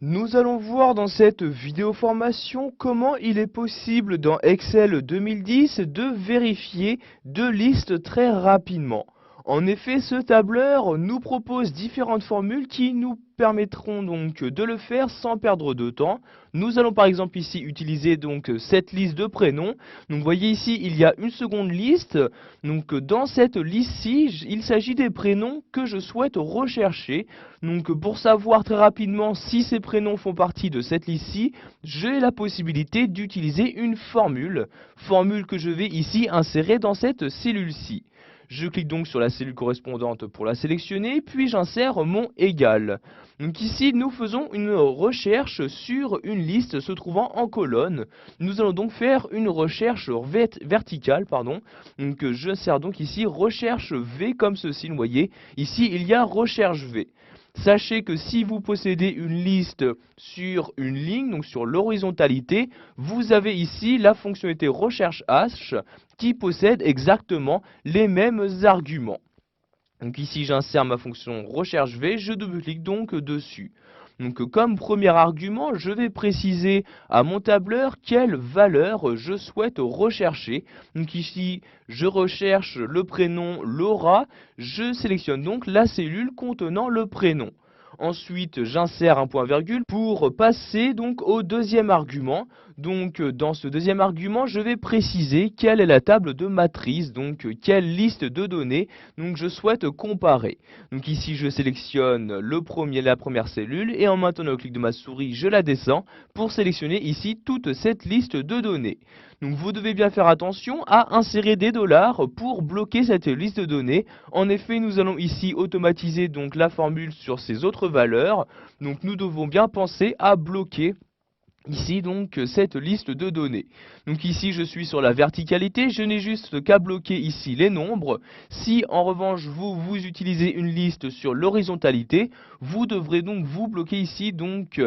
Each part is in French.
Nous allons voir dans cette vidéo formation comment il est possible dans Excel 2010 de vérifier deux listes très rapidement. En effet, ce tableur nous propose différentes formules qui nous permettront donc de le faire sans perdre de temps. Nous allons par exemple ici utiliser donc cette liste de prénoms. Donc vous voyez ici, il y a une seconde liste. Donc dans cette liste-ci, il s'agit des prénoms que je souhaite rechercher. Donc pour savoir très rapidement si ces prénoms font partie de cette liste-ci, j'ai la possibilité d'utiliser une formule que je vais ici insérer dans cette cellule-ci. Je clique donc sur la cellule correspondante pour la sélectionner, puis j'insère mon égal. Donc ici, nous faisons une recherche sur une liste se trouvant en colonne. Nous allons donc faire une recherche verticale, Donc j'insère donc ici recherche V comme ceci, vous voyez. Ici, il y a recherche V. Sachez que si vous possédez une liste sur une ligne, donc sur l'horizontalité, vous avez ici la fonctionnalité recherche H qui possède exactement les mêmes arguments. Donc ici j'insère ma fonction recherche V, je double-clique donc dessus. Donc comme premier argument, je vais préciser à mon tableur quelle valeur je souhaite rechercher. Donc ici, je recherche le prénom Laura, je sélectionne donc la cellule contenant le prénom. Ensuite, j'insère un point virgule pour passer donc au deuxième argument. Donc dans ce deuxième argument, je vais préciser quelle est la table de matrice, donc quelle liste de données donc je souhaite comparer. Donc ici, je sélectionne la première cellule et en maintenant le clic de ma souris, je la descends pour sélectionner ici toute cette liste de données. Donc vous devez bien faire attention à insérer des dollars pour bloquer cette liste de données. En effet, nous allons ici automatiser donc la formule sur ces autres valeurs. Donc nous devons bien penser à bloquer ici donc cette liste de données. Donc ici je suis sur la verticalité, je n'ai juste qu'à bloquer ici les nombres. Si en revanche vous utilisez une liste sur l'horizontalité, vous devrez donc vous bloquer ici donc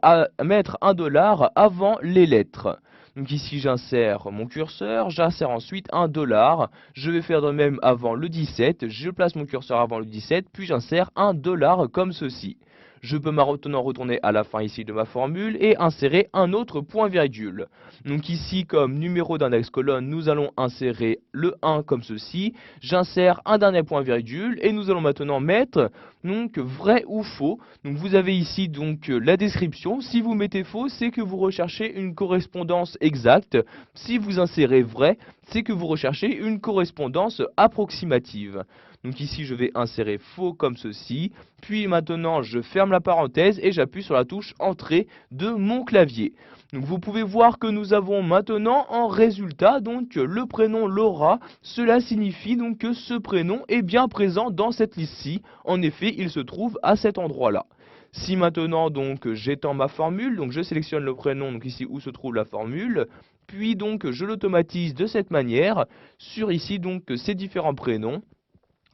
à mettre un dollar avant les lettres. Donc ici j'insère mon curseur, j'insère ensuite un dollar, je vais faire de même avant le 17, je place mon curseur avant le 17, puis j'insère un dollar comme ceci. Je peux maintenant retourner à la fin ici de ma formule et insérer un autre point virgule. Donc ici, comme numéro d'index colonne, nous allons insérer le 1 comme ceci. J'insère un dernier point virgule et nous allons maintenant mettre donc vrai ou faux. Donc vous avez ici donc la description. Si vous mettez faux, c'est que vous recherchez une correspondance exacte. Si vous insérez vrai, c'est que vous recherchez une correspondance approximative. Donc ici, je vais insérer faux comme ceci. Puis maintenant, je ferme la parenthèse et j'appuie sur la touche Entrée de mon clavier. Donc vous pouvez voir que nous avons maintenant en résultat donc le prénom Laura. Cela signifie donc que ce prénom est bien présent dans cette liste-ci. En effet, il se trouve à cet endroit-là. Si maintenant donc j'étends ma formule, donc je sélectionne le prénom, donc ici où se trouve la formule, puis donc je l'automatise de cette manière sur ici donc ces différents prénoms.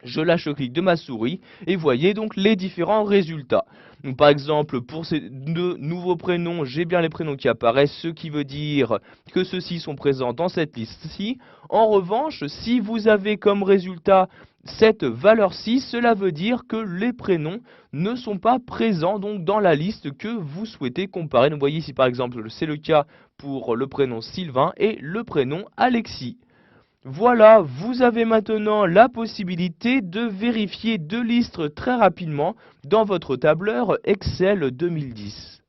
Je lâche le clic de ma souris et voyez donc les différents résultats. Donc par exemple, pour ces deux nouveaux prénoms, j'ai bien les prénoms qui apparaissent, ce qui veut dire que ceux-ci sont présents dans cette liste-ci. En revanche, si vous avez comme résultat cette valeur-ci, cela veut dire que les prénoms ne sont pas présents donc dans la liste que vous souhaitez comparer. Donc vous voyez ici par exemple, c'est le cas pour le prénom Sylvain et le prénom Alexis. Voilà, vous avez maintenant la possibilité de vérifier deux listes très rapidement dans votre tableur Excel 2010.